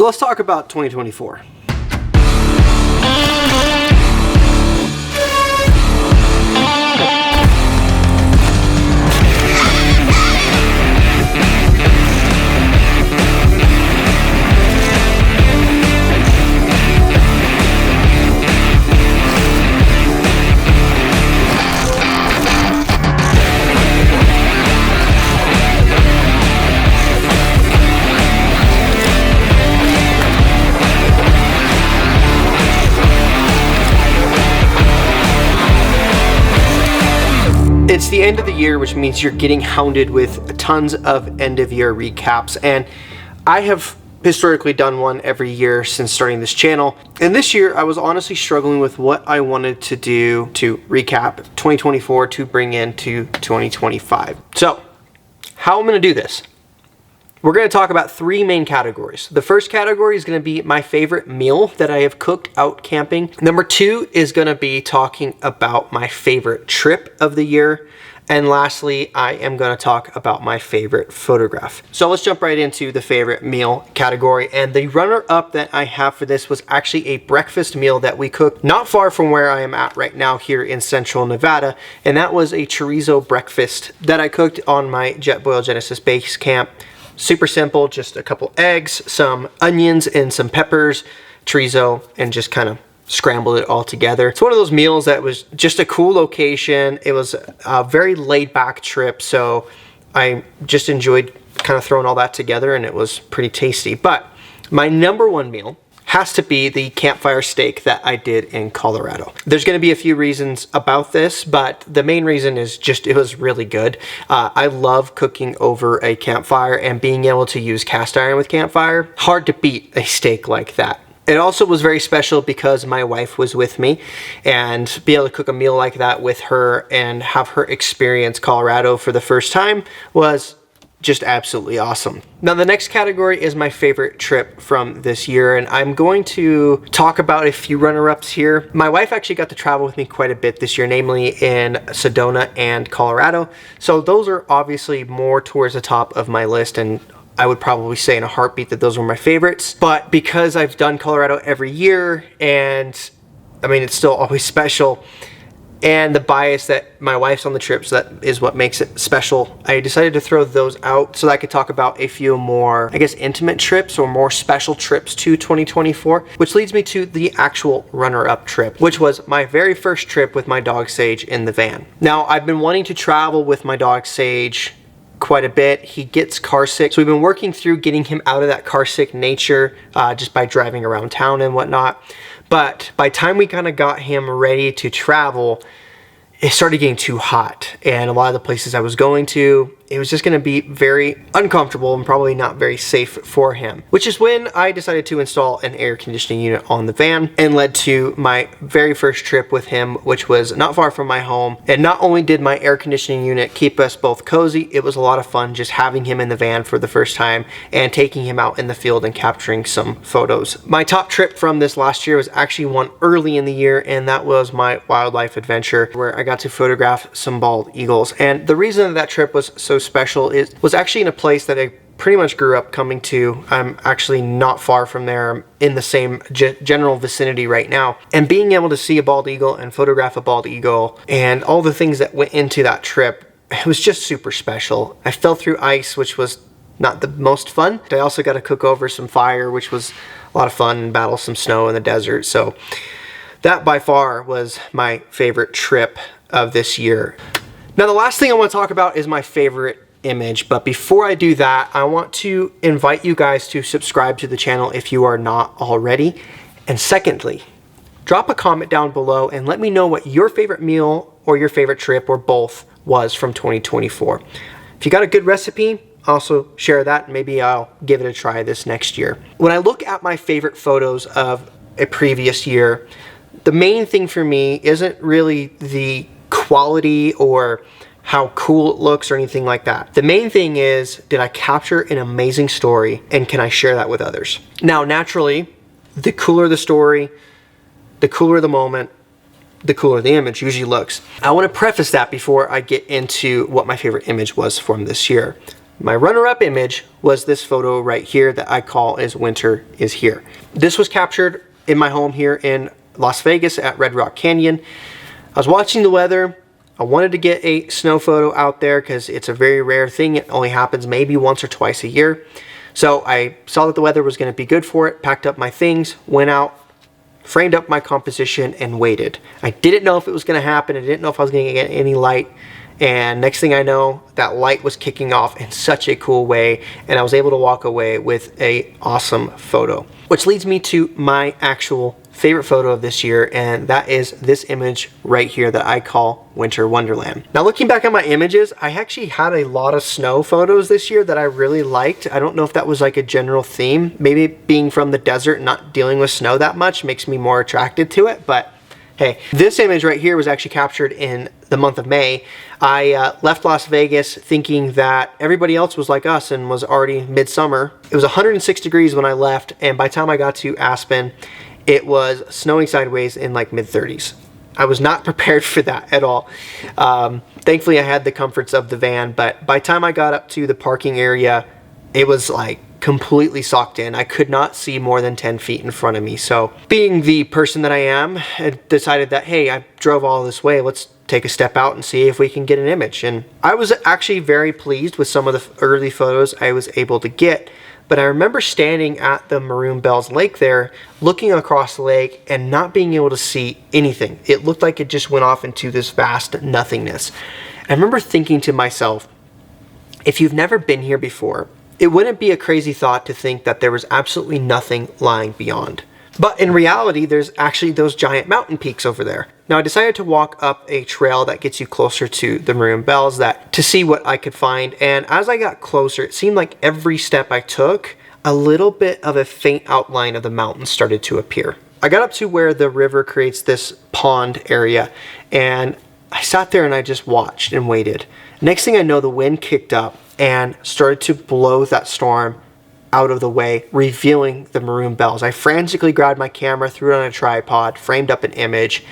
So let's talk about 2024. It's the end of the year, which means you're getting hounded with tons of end of year recaps, and I have historically done one every year since starting this channel. And this year I was honestly struggling with what I wanted to do to recap 2024 to bring into 2025. So how I'm going to do this? We're going to talk about three main categories. The first category is going to be my favorite meal that I have cooked out camping. Number two is going to be talking about my favorite trip of the year. And lastly, I am going to talk about my favorite photograph. So let's jump right into the favorite meal category. And the runner-up that I have for this was actually a breakfast meal that we cooked not far from where I am at right now here in Central Nevada. And that was a chorizo breakfast that I cooked on my Jetboil Genesis base camp. Super simple, just a couple eggs, some onions and some peppers, chorizo, and just kind of scrambled it all together. It's one of those meals that was just a cool location. It was a very laid back trip, so I just enjoyed kind of throwing all that together, and it was pretty tasty. But my number one meal has to be the campfire steak that I did in Colorado. There's going to be a few reasons about this, but the main reason is just it was really good. I love cooking over a campfire, and being able to use cast iron with campfire, hard to beat a steak like that. It also was very special because my wife was with me, and be able to cook a meal like that with her and have her experience Colorado for the first time was just absolutely awesome. Now the next category is my favorite trip from this year, and I'm going to talk about a few runner-ups here. My wife actually got to travel with me quite a bit this year, namely in Sedona and Colorado. So those are obviously more towards the top of my list, and I would probably say in a heartbeat that those were my favorites. But because I've done Colorado every year, and I mean, it's still always special, and the bias that my wife's on the trip, so that is what makes it special, I decided to throw those out so that I could talk about a few more, I guess, intimate trips or more special trips to 2024, which leads me to the actual runner-up trip, which was my very first trip with my dog Sage in the van. Now, I've been wanting to travel with my dog Sage quite a bit. He gets car sick, so we've been working through getting him out of that car sick nature just by driving around town and whatnot. But by the time we kind of got him ready to travel, it started getting too hot, and a lot of the places I was going to, it was just going to be very uncomfortable and probably not very safe for him, which is when I decided to install an air conditioning unit on the van, and led to my very first trip with him, which was not far from my home. And not only did my air conditioning unit keep us both cozy, it was a lot of fun just having him in the van for the first time and taking him out in the field and capturing some photos. My top trip from this last year was actually one early in the year, and that was my wildlife adventure, where I got to photograph some bald eagles. And the reason that trip was so special was actually in a place that I pretty much grew up coming to. I'm actually not far from there. I'm in the same general vicinity right now. And being able to see a bald eagle and photograph a bald eagle and all the things that went into that trip, it was just super special. I fell through ice, which was not the most fun. I also got to cook over some fire, which was a lot of fun, and battle some snow in the desert. So that by far was my favorite trip of this year. Now the last thing I want to talk about is my favorite image, but before I do that, I want to invite you guys to subscribe to the channel if you are not already. And secondly, drop a comment down below and let me know what your favorite meal or your favorite trip or both was from 2024. If you got a good recipe, also share that, and maybe I'll give it a try this next year. When I look at my favorite photos of a previous year, the main thing for me isn't really the quality or how cool it looks or anything like that. The main thing is, did I capture an amazing story, and can I share that with others? Now, naturally, the cooler the story, the cooler the moment, the cooler the image usually looks. I want to preface that before I get into what my favorite image was from this year. My runner-up image was this photo right here that I call as Winter is Here. This was captured in my home here in Las Vegas at Red Rock Canyon. I was watching the weather. I wanted to get a snow photo out there because it's a very rare thing. It only happens maybe once or twice a year. So I saw that the weather was going to be good for it, packed up my things, went out, framed up my composition, and waited. I didn't know if it was going to happen. I didn't know if I was going to get any light. And next thing I know, that light was kicking off in such a cool way, and I was able to walk away with an awesome photo. Which leads me to my actual favorite photo of this year, and that is this image right here that I call Winter Wonderland. Now, looking back at my images, I actually had a lot of snow photos this year that I really liked. I don't know if that was like a general theme. Maybe being from the desert and not dealing with snow that much makes me more attracted to it, but hey, this image right here was actually captured in the month of May. I left Las Vegas thinking that everybody else was like us and was already midsummer. It was 106 degrees when I left, and by the time I got to Aspen, it was snowing sideways in like mid-30s. I was not prepared for that at all. Thankfully, I had the comforts of the van, but by the time I got up to the parking area, it was like completely socked in. I could not see more than 10 feet in front of me. So being the person that I am, I decided that, hey, I drove all this way. Let's take a step out and see if we can get an image. And I was actually very pleased with some of the early photos I was able to get. But I remember standing at the Maroon Bells Lake there, looking across the lake and not being able to see anything. It looked like it just went off into this vast nothingness. I remember thinking to myself, if you've never been here before, it wouldn't be a crazy thought to think that there was absolutely nothing lying beyond. But in reality, there's actually those giant mountain peaks over there. Now, I decided to walk up a trail that gets you closer to the Maroon Bells to see what I could find. And as I got closer, it seemed like every step I took, a little bit of a faint outline of the mountain started to appear. I got up to where the river creates this pond area, and I sat there and I just watched and waited. Next thing I know, the wind kicked up and started to blow that storm out of the way, revealing the Maroon Bells. I frantically grabbed my camera, threw it on a tripod, framed up an image,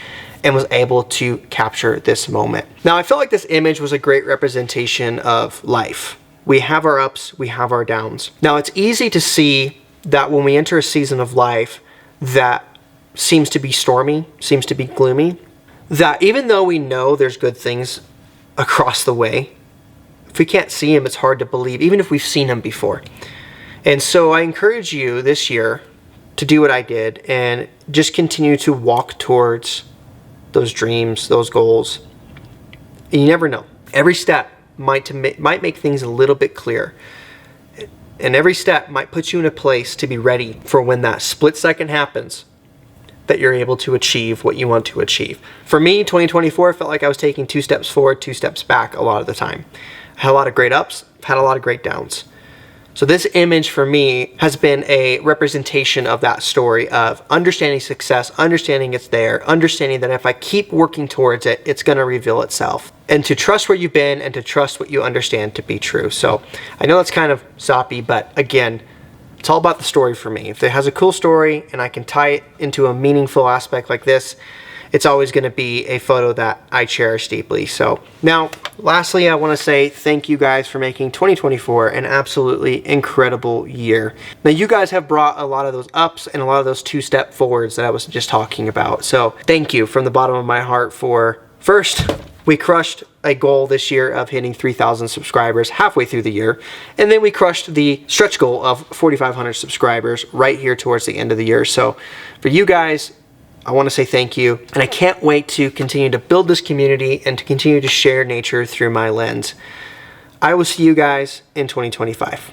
and was able to capture this moment. Now, I felt like this image was a great representation of life. We have our ups, we have our downs. Now, it's easy to see that when we enter a season of life that seems to be stormy, seems to be gloomy, that even though we know there's good things across the way, if we can't see them, it's hard to believe, even if we've seen them before. And so I encourage you this year to do what I did and just continue to walk towards those dreams, those goals. And you never know. Every step might make things a little bit clearer. And every step might put you in a place to be ready for when that split second happens, that you're able to achieve what you want to achieve. For me, 2024 felt like I was taking 2 steps forward, 2 steps back a lot of the time. I had a lot of great ups, had a lot of great downs. So this image for me has been a representation of that story of understanding success, understanding it's there, understanding that if I keep working towards it, it's going to reveal itself. And to trust where you've been and to trust what you understand to be true. So I know that's kind of soppy, but again, it's all about the story for me. If it has a cool story and I can tie it into a meaningful aspect like this, it's always going to be a photo that I cherish deeply. So now, lastly, I want to say thank you guys for making 2024 an absolutely incredible year. Now, you guys have brought a lot of those ups and a lot of those 2-step forwards that I was just talking about. So thank you from the bottom of my heart for, first, we crushed a goal this year of hitting 3,000 subscribers halfway through the year. And then we crushed the stretch goal of 4,500 subscribers right here towards the end of the year. So for you guys, I want to say thank you, and I can't wait to continue to build this community and to continue to share nature through my lens. I will see you guys in 2025.